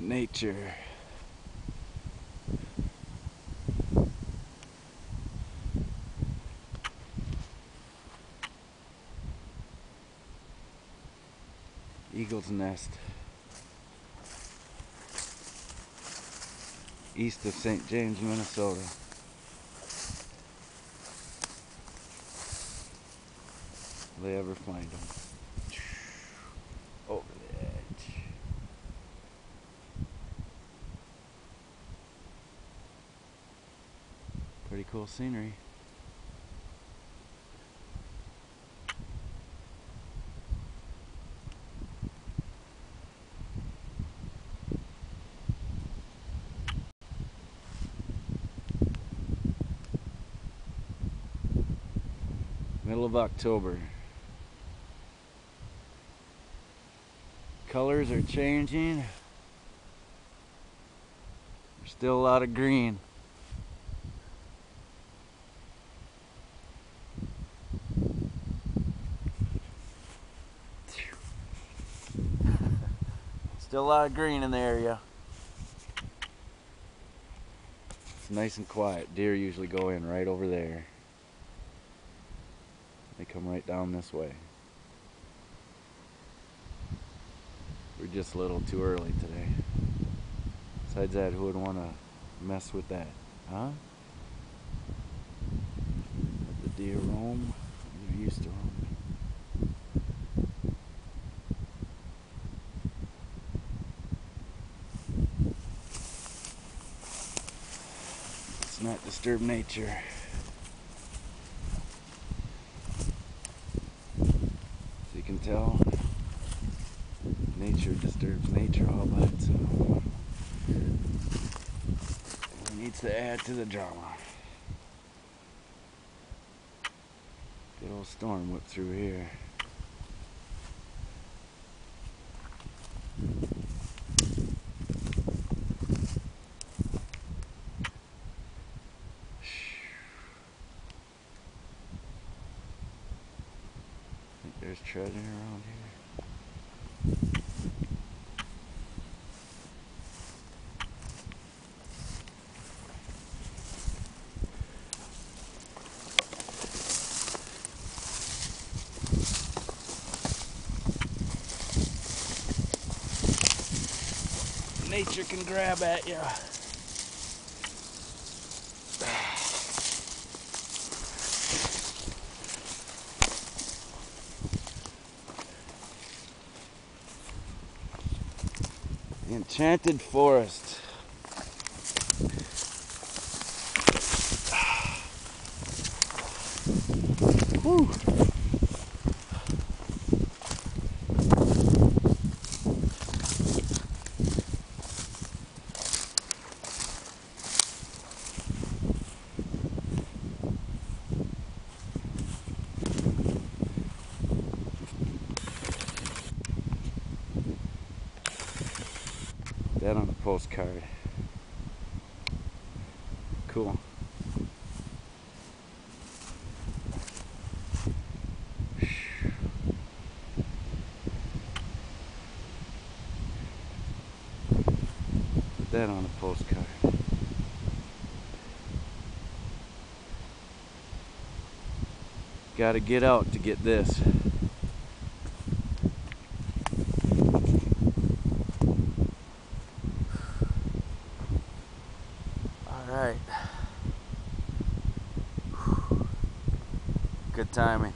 nature. Eagle's Nest, east of St. James, Minnesota. Will they ever find them? Over the edge. Pretty cool scenery. Middle of October. Colors are changing. There's still a lot of green. Still a lot of green in the area. It's nice and quiet. Deer usually go in right over there. They come right down this way. We're just a little too early today. Besides that, who would want to mess with that? Huh? Let the deer roam. They're used to roaming. Let's not disturb nature. As you can tell, nature disturbs nature all by itself. It needs to add to the drama. Good old storm whipped through here. I think there's treasure around here. Nature can grab at you. The enchanted forest. Whew. That on a postcard. Cool. Put that on a postcard. Gotta get out to get this. Alright. Good timing.